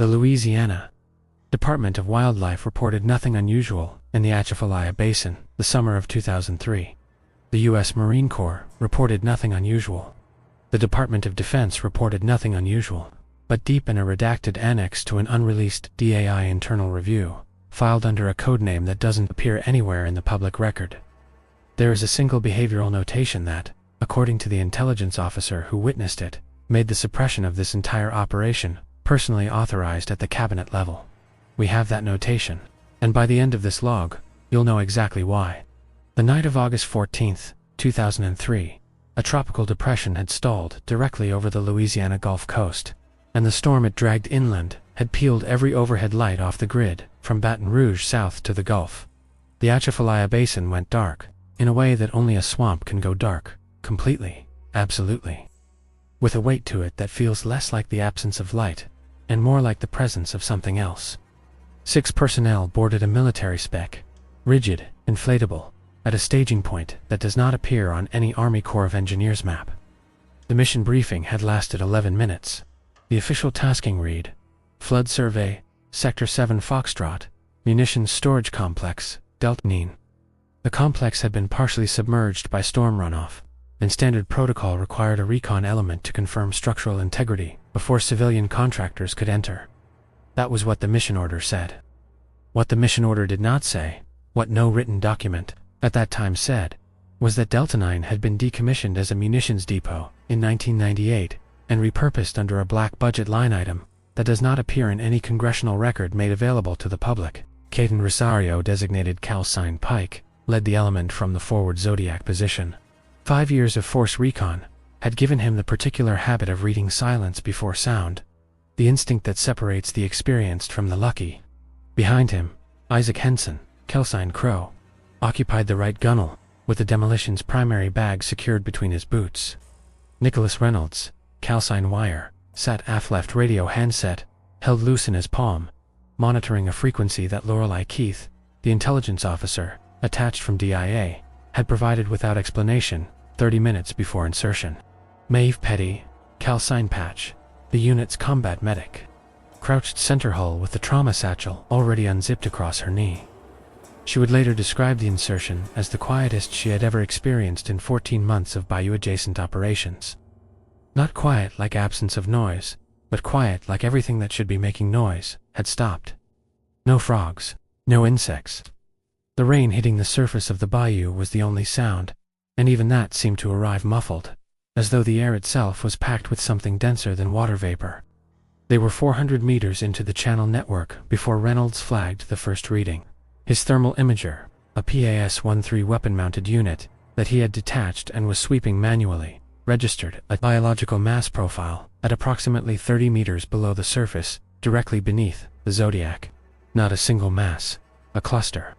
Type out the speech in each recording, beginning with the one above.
The Louisiana Department of Wildlife reported nothing unusual in the Atchafalaya Basin, the summer of 2003. The U.S. Marine Corps reported nothing unusual. The Department of Defense reported nothing unusual, but deep in a redacted annex to an unreleased DAI internal review, filed under a code name that doesn't appear anywhere in the public record, there is a single behavioral notation that, according to the intelligence officer who witnessed it, made the suppression of this entire operation personally authorized at the cabinet level. We have that notation, and by the end of this log, you'll know exactly why. The night of August 14, 2003, a tropical depression had stalled directly over the Louisiana Gulf Coast, and the storm it dragged inland had peeled every overhead light off the grid from Baton Rouge south to the Gulf. The Atchafalaya Basin went dark, in a way that only a swamp can go dark, completely, absolutely. With a weight to it that feels less like the absence of light, and more like the presence of something else. 6 personnel boarded a military spec, rigid, inflatable, at a staging point that does not appear on any Army Corps of Engineers map. The mission briefing had lasted 11 minutes. The official tasking read: Flood Survey, Sector 7 Foxtrot, Munitions Storage Complex, Delta-Nine. The complex had been partially submerged by storm runoff, and standard protocol required a recon element to confirm structural integrity before civilian contractors could enter. That was what the mission order said. What the mission order did not say, what no written document at that time said, was that Delta-Nine had been decommissioned as a munitions depot in 1998 and repurposed under a black budget line item that does not appear in any congressional record made available to the public. Caden Rosario, designated Calcine Pike, led the element from the forward Zodiac position. 5 years of Force Recon had given him the particular habit of reading silence before sound, the instinct that separates the experienced from the lucky. Behind him, Isaac Henson, Calcine Crow, occupied the right gunwale, with the demolition's primary bag secured between his boots. Nicholas Reynolds, Calcine Wire, sat aft left radio handset, held loose in his palm, monitoring a frequency that Lorelei Keith, the intelligence officer, attached from DIA, had provided without explanation 30 minutes before insertion. Maeve Petty, Calcine Patch, the unit's combat medic, crouched center hull with the trauma satchel already unzipped across her knee. She would later describe the insertion as the quietest she had ever experienced in 14 months of bayou-adjacent operations. Not quiet like absence of noise, but quiet like everything that should be making noise had stopped. No frogs, no insects. The rain hitting the surface of the bayou was the only sound, and even that seemed to arrive muffled, as though the air itself was packed with something denser than water vapor. They were 400 meters into the channel network before Reynolds flagged the first reading. His thermal imager, a PAS-13 weapon-mounted unit that he had detached and was sweeping manually, registered a biological mass profile at approximately 30 meters below the surface, directly beneath the Zodiac. Not a single mass, a cluster.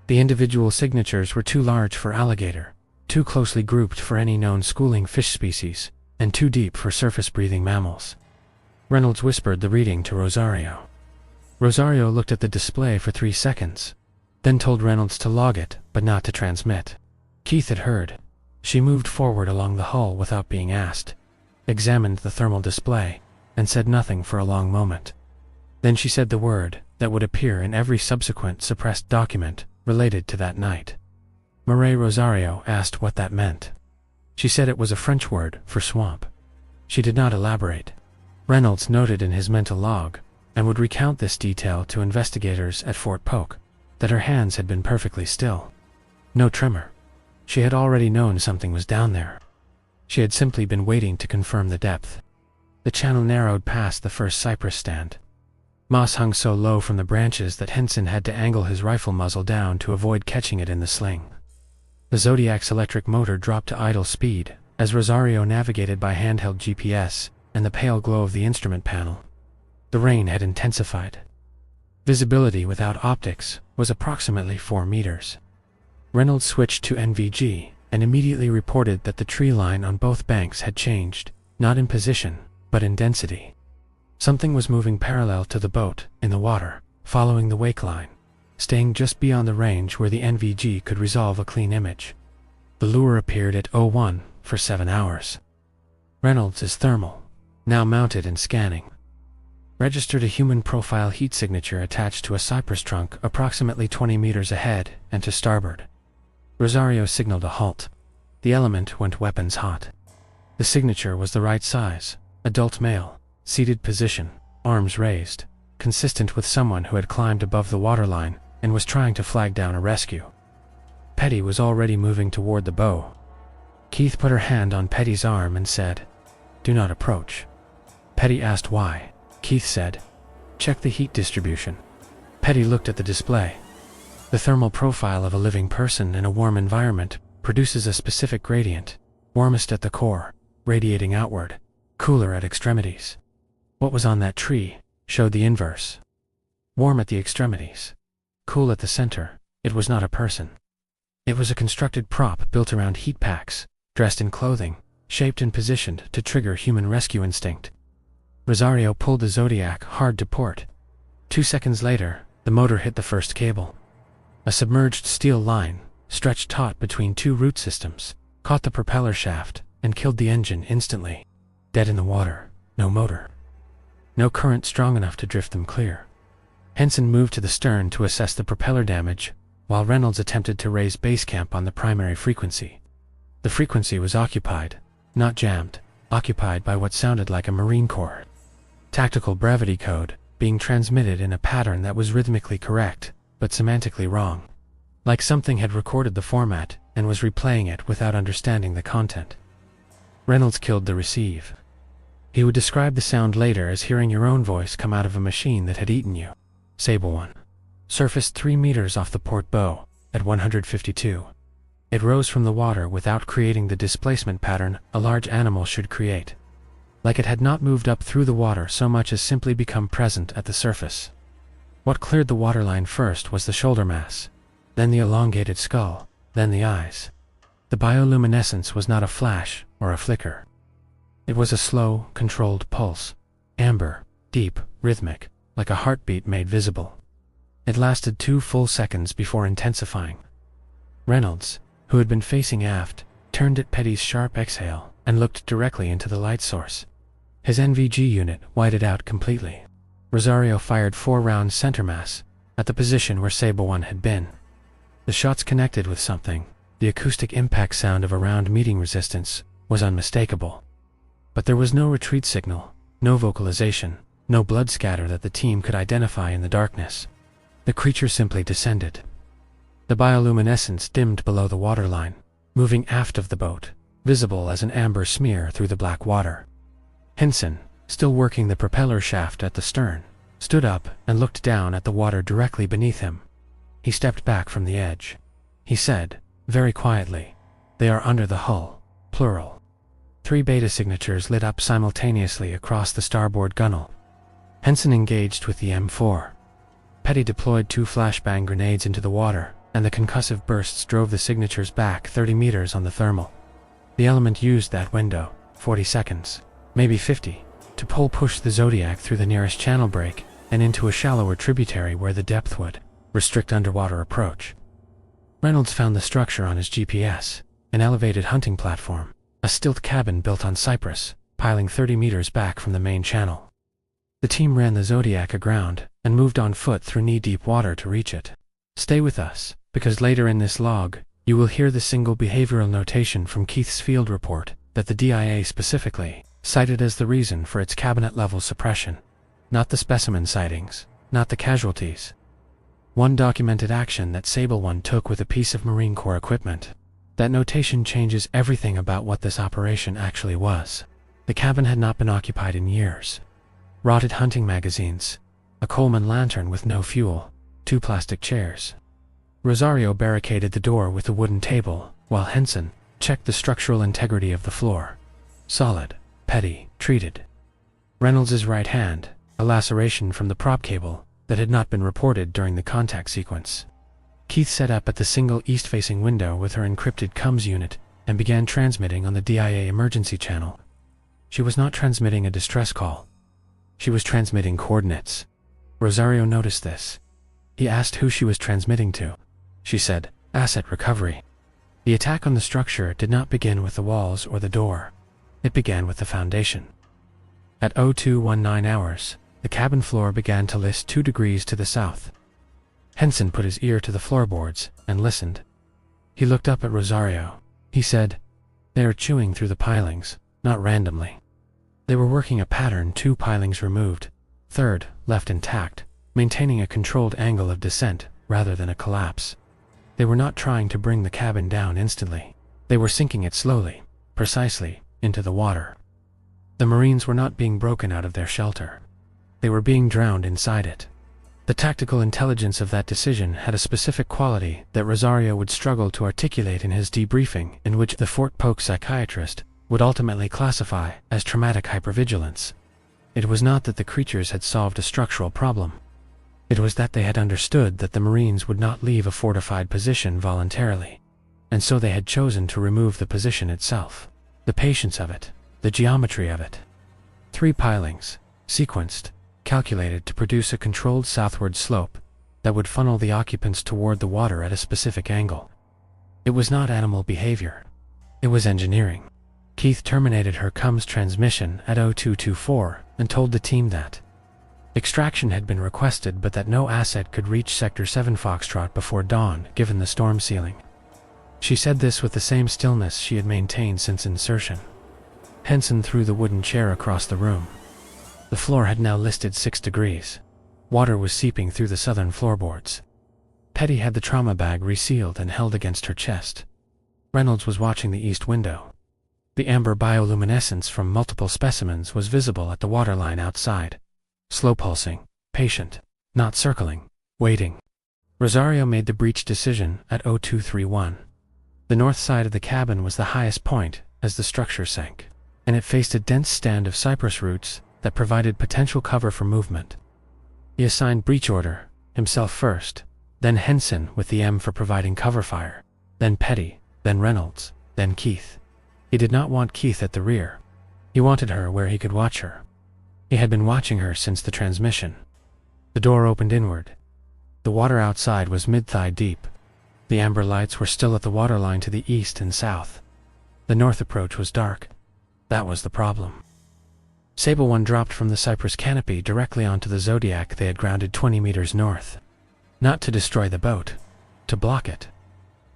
The individual signatures were too large for alligator, too closely grouped for any known schooling fish species, and too deep for surface-breathing mammals. Reynolds whispered the reading to Rosario. Rosario looked at the display for 3 seconds, then told Reynolds to log it, but not to transmit. Keith had heard. She moved forward along the hull without being asked, examined the thermal display, and said nothing for a long moment. Then she said the word that would appear in every subsequent suppressed document related to that night. Rosario asked what that meant. She said it was a French word for swamp. She did not elaborate. Reynolds noted in his mental log, and would recount this detail to investigators at Fort Polk, that her hands had been perfectly still. No tremor. She had already known something was down there. She had simply been waiting to confirm the depth. The channel narrowed past the first cypress stand. Moss hung so low from the branches that Henson had to angle his rifle muzzle down to avoid catching it in the sling. The Zodiac's electric motor dropped to idle speed as Rosario navigated by handheld GPS and the pale glow of the instrument panel. The rain had intensified. Visibility without optics was approximately 4 meters. Reynolds switched to NVG and immediately reported that the tree line on both banks had changed, not in position, but in density. Something was moving parallel to the boat in the water, following the wake line, staying just beyond the range where the NVG could resolve a clean image. The lure appeared at 01 for 7 hours. Reynolds is thermal, now mounted and scanning. registered a human profile heat signature attached to a cypress trunk approximately 20 meters ahead and to starboard. Rosario signaled a halt. The element went weapons hot. The signature was the right size, adult male, seated position, arms raised, consistent with someone who had climbed above the waterline and was trying to flag down a rescue. Petty was already moving toward the bow. Keith put her hand on Petty's arm and said, "Do not approach." Petty asked why. Keith said, "Check the heat distribution." Petty looked at the display. The thermal profile of a living person in a warm environment produces a specific gradient, warmest at the core, radiating outward, cooler at extremities. What was on that tree showed the inverse. Warm at the extremities, cool at the center. It was not a person. It was a constructed prop built around heat packs, dressed in clothing, shaped and positioned to trigger human rescue instinct. Rosario pulled the Zodiac hard to port. 2 seconds later, the motor hit the first cable. A submerged steel line, stretched taut between two root systems, caught the propeller shaft and killed the engine instantly. Dead in the water, no motor. No current strong enough to drift them clear. Henson moved to the stern to assess the propeller damage, while Reynolds attempted to raise base camp on the primary frequency. The frequency was occupied, not jammed, occupied by what sounded like a Marine Corps tactical brevity code, being transmitted in a pattern that was rhythmically correct, but semantically wrong. Like something had recorded the format and was replaying it without understanding the content. Reynolds killed the receive. He would describe the sound later as hearing your own voice come out of a machine that had eaten you. SABLE-ONE. Surfaced 3 meters off the port bow, at 152. It rose from the water without creating the displacement pattern a large animal should create. Like it had not moved up through the water so much as simply become present at the surface. What cleared the waterline first was the shoulder mass, then the elongated skull, then the eyes. The bioluminescence was not a flash or a flicker. It was a slow, controlled pulse, amber, deep, rhythmic, like a heartbeat made visible. It lasted 2 full seconds before intensifying. Reynolds, who had been facing aft, turned at Petty's sharp exhale and looked directly into the light source. His NVG unit whited out completely. Rosario fired 4 rounds center mass, at the position where SABLE-ONE had been. The shots connected with something. The acoustic impact sound of a round meeting resistance was unmistakable. But there was no retreat signal, no vocalization, no blood scatter that the team could identify in the darkness. The creature simply descended. The bioluminescence dimmed below the waterline, moving aft of the boat, visible as an amber smear through the black water. Henson, still working the propeller shaft at the stern, stood up and looked down at the water directly beneath him. He stepped back from the edge. He said, very quietly, "They are under the hull, plural." 3 beta signatures lit up simultaneously across the starboard gunwale. Henson engaged with the M4. Petty deployed 2 flashbang grenades into the water, and the concussive bursts drove the signatures back 30 meters on the thermal. The element used that window, 40 seconds, maybe 50, to push the Zodiac through the nearest channel break and into a shallower tributary where the depth would restrict underwater approach. Reynolds found the structure on his GPS, an elevated hunting platform, a stilt cabin built on cypress, piling 30 meters back from the main channel. The team ran the Zodiac aground and moved on foot through knee-deep water to reach it. Stay with us, because later in this log, you will hear the single behavioral notation from Keith's field report that the DIA specifically cited as the reason for its cabinet-level suppression. Not the specimen sightings, not the casualties. One documented action that SABLE-ONE took with a piece of Marine Corps equipment. That notation changes everything about what this operation actually was. The cabin had not been occupied in years. Rotted hunting magazines, a Coleman lantern with no fuel, 2 plastic chairs. Rosario barricaded the door with a wooden table, while Henson checked the structural integrity of the floor. Solid, Petty, treated. Reynolds' right hand, a laceration from the prop cable that had not been reported during the contact sequence. Keith set up at the single east-facing window with her encrypted comms unit and began transmitting on the DIA emergency channel. She was not transmitting a distress call. She was transmitting coordinates. Rosario noticed this. He asked who she was transmitting to. She said, "Asset recovery." The attack on the structure did not begin with the walls or the door. It began with the foundation. At 0219 hours, The cabin floor began to list 2 degrees to the south. Henson put his ear to the floorboards and listened. He looked up at Rosario. He said, "They are chewing through the pilings, not randomly. They were working a pattern, 2 pilings removed, 3rd left intact, maintaining a controlled angle of descent rather than a collapse. They were not trying to bring the cabin down instantly. They were sinking it slowly, precisely, into the water. The Marines were not being broken out of their shelter. They were being drowned inside it." The tactical intelligence of that decision had a specific quality that Rosario would struggle to articulate in his debriefing, in which the Fort Polk psychiatrist would ultimately classify as traumatic hypervigilance. It was not that the creatures had solved a structural problem. It was that they had understood that the Marines would not leave a fortified position voluntarily, and so they had chosen to remove the position itself. The patience of it, the geometry of it. 3 pilings, sequenced, calculated to produce a controlled southward slope that would funnel the occupants toward the water at a specific angle. It was not animal behavior. It was engineering. Keith terminated her comms transmission at 0224 and told the team that extraction had been requested but that no asset could reach Sector 7 Foxtrot before dawn given the storm ceiling. She said this with the same stillness she had maintained since insertion. Henson threw the wooden chair across the room. The floor had now listed 6 degrees. Water was seeping through the southern floorboards. Petty had the trauma bag resealed and held against her chest. Reynolds was watching the east window. The amber bioluminescence from multiple specimens was visible at the waterline outside. Slow pulsing, patient, not circling, waiting. Rosario made the breach decision at 0231. The north side of the cabin was the highest point as the structure sank, and it faced a dense stand of cypress roots that provided potential cover for movement. He assigned breach order, himself first, then Henson with the M for providing cover fire, then Petty, then Reynolds, then Keith. He did not want Keith at the rear. He wanted her where he could watch her. He had been watching her since the transmission. The door opened inward. The water outside was mid-thigh deep. The amber lights were still at the waterline to the east and south. The north approach was dark. That was the problem. SABLE-ONE dropped from the cypress canopy directly onto the Zodiac they had grounded 20 meters north. Not to destroy the boat, to block it.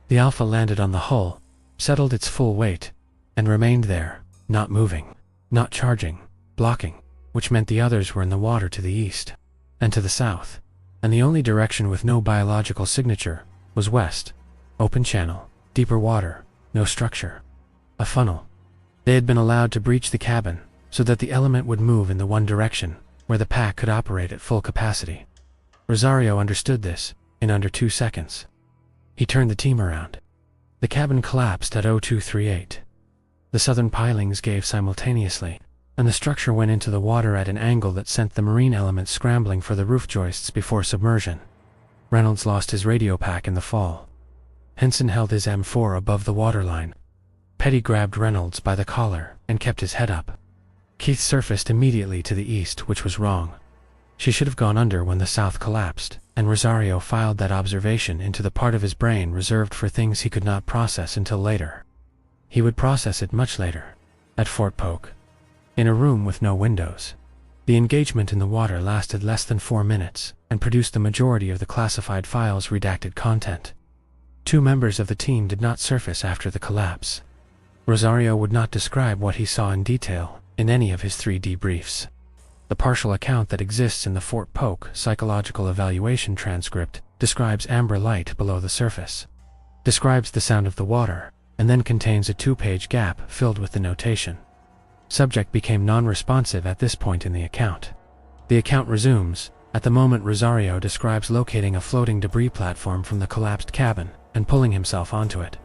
The Alpha landed on the hull, settled its full weight, and remained there, not moving, not charging, blocking, which meant the others were in the water to the east, and to the south, and the only direction with no biological signature was west. Open channel, deeper water, no structure. A funnel. They had been allowed to breach the cabin, so that the element would move in the one direction, where the pack could operate at full capacity. Rosario understood this, in under 2 seconds. He turned the team around. The cabin collapsed at 0238. The southern pilings gave simultaneously, and the structure went into the water at an angle that sent the marine element scrambling for the roof joists before submersion. Reynolds lost his radio pack in the fall. Henson held his M4 above the waterline. Petty grabbed Reynolds by the collar and kept his head up. Keith surfaced immediately to the east, which was wrong. She should have gone under when the south collapsed, and Rosario filed that observation into the part of his brain reserved for things he could not process until later. He would process it much later, at Fort Polk, in a room with no windows. The engagement in the water lasted less than 4 minutes, and produced the majority of the classified file's redacted content. 2 members of the team did not surface after the collapse. Rosario would not describe what he saw in detail in any of his 3 debriefs. The partial account that exists in the Fort Polk psychological evaluation transcript describes amber light below the surface, describes the sound of the water, and then contains a 2-page gap filled with the notation. Subject became non-responsive at this point in the account. The account resumes at the moment Rosario describes locating a floating debris platform from the collapsed cabin and pulling himself onto it.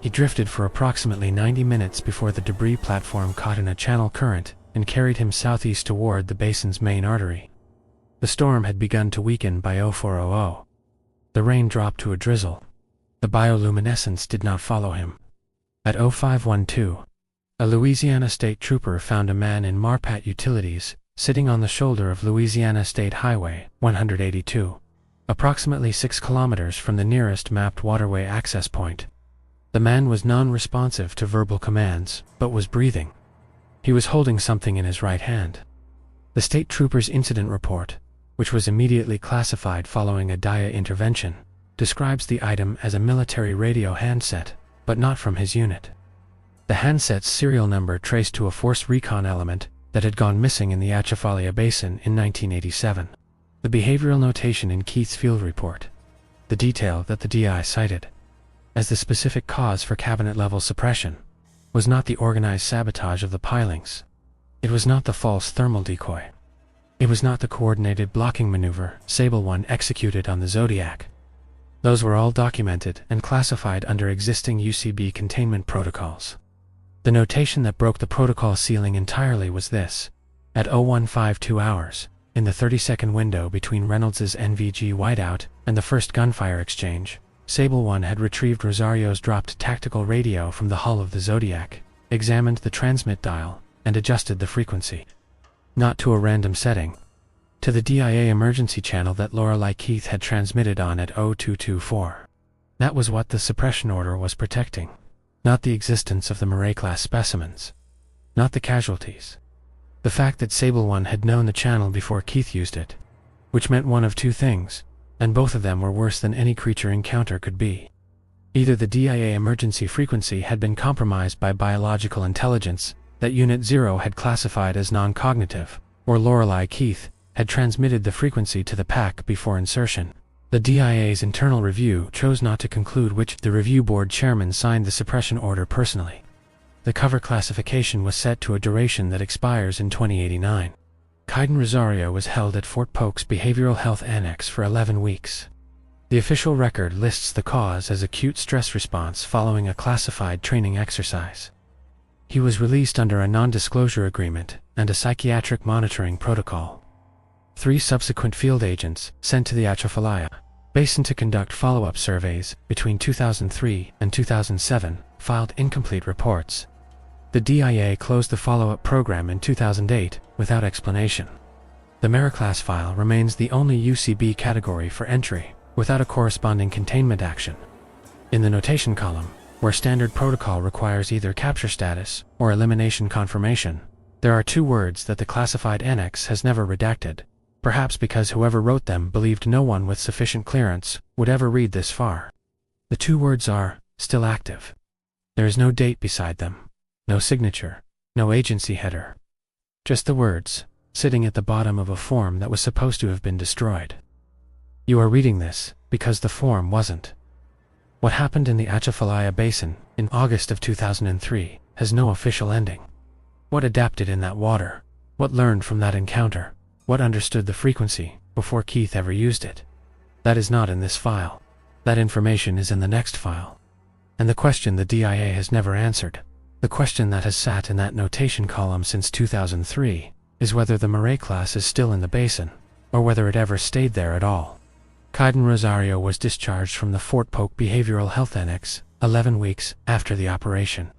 He drifted for approximately 90 minutes before the debris platform caught in a channel current and carried him southeast toward the basin's main artery. The storm had begun to weaken by 0400. The rain dropped to a drizzle. The bioluminescence did not follow him. At 0512, a Louisiana State Trooper found a man in Marpat Utilities sitting on the shoulder of Louisiana State Highway 182, approximately 6 kilometers from the nearest mapped waterway access point. The man was non-responsive to verbal commands, but was breathing. He was holding something in his right hand. The state trooper's incident report, which was immediately classified following a DIA intervention, describes the item as a military radio handset, but not from his unit. The handset's serial number traced to a Force Recon element that had gone missing in the Atchafalaya Basin in 1987. The behavioral notation in Keith's field report, the detail that the DI cited as the specific cause for cabinet-level suppression, was not the organized sabotage of the pilings. It was not the false thermal decoy. It was not the coordinated blocking maneuver SABLE-ONE executed on the Zodiac. Those were all documented and classified under existing UCB containment protocols. The notation that broke the protocol ceiling entirely was this: at 0152 hours, in the 30-second window between Reynolds's NVG whiteout and the first gunfire exchange, SABLE-ONE had retrieved Rosario's dropped tactical radio from the hull of the Zodiac, examined the transmit dial, and adjusted the frequency. Not to a random setting. To the DIA emergency channel that Lorelei Keith had transmitted on at 0224. That was what the suppression order was protecting. Not the existence of the Marais-class specimens. Not the casualties. The fact that SABLE-ONE had known the channel before Keith used it. Which meant one of two things, and both of them were worse than any creature encounter could be. Either the DIA emergency frequency had been compromised by biological intelligence that Unit 0 had classified as non-cognitive, or Lorelei Keith had transmitted the frequency to the pack before insertion. The DIA's internal review chose not to conclude which. The review board chairman signed the suppression order personally. The cover classification was set to a duration that expires in 2089. Kaiden Rosario was held at Fort Polk's Behavioral Health Annex for 11 weeks. The official record lists the cause as acute stress response following a classified training exercise. He was released under a non-disclosure agreement and a psychiatric monitoring protocol. 3 subsequent field agents sent to the Atchafalaya Basin to conduct follow-up surveys between 2003 and 2007 filed incomplete reports. The DIA closed the follow-up program in 2008 without explanation. The Marais-class file remains the only UCB category for entry without a corresponding containment action. In the notation column, where standard protocol requires either capture status or elimination confirmation, there are 2 words that the classified annex has never redacted, perhaps because whoever wrote them believed no one with sufficient clearance would ever read this far. The 2 words are, still active. There is no date beside them, no signature, no agency header. Just the words, sitting at the bottom of a form that was supposed to have been destroyed. You are reading this because the form wasn't. What happened in the Atchafalaya Basin in August of 2003 has no official ending. What adapted in that water? What learned from that encounter? What understood the frequency before Keith ever used it? That is not in this file. That information is in the next file. And the question the DIA has never answered, the question that has sat in that notation column since 2003, is whether the Marais-class is still in the basin, or whether it ever stayed there at all. Kaiden Rosario was discharged from the Fort Polk Behavioral Health Annex 11 weeks after the operation.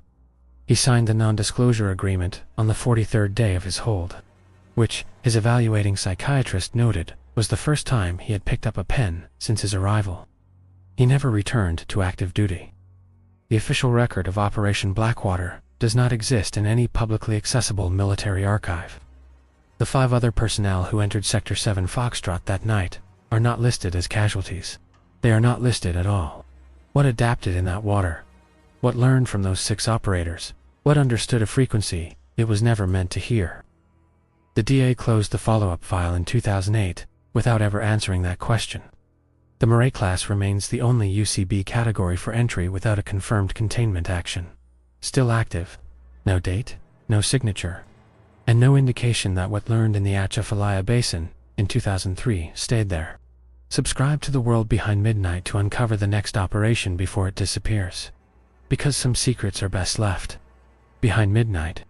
He signed the non-disclosure agreement on the 43rd day of his hold, which, his evaluating psychiatrist noted, was the first time he had picked up a pen since his arrival. He never returned to active duty. The official record of Operation Blackwater does not exist in any publicly accessible military archive. The 5 other personnel who entered Sector 7 Foxtrot that night are not listed as casualties. They are not listed at all. What adapted in that water? What learned from those 6 operators? What understood a frequency it was never meant to hear? The DA closed the follow-up file in 2008 without ever answering that question. The Marais-class remains the only UCB category for entry without a confirmed containment action. Still active. No date, no signature, and no indication that what learned in the Atchafalaya Basin in 2003 stayed there. Subscribe to The World Behind Midnight to uncover the next operation before it disappears. Because some secrets are best left behind midnight.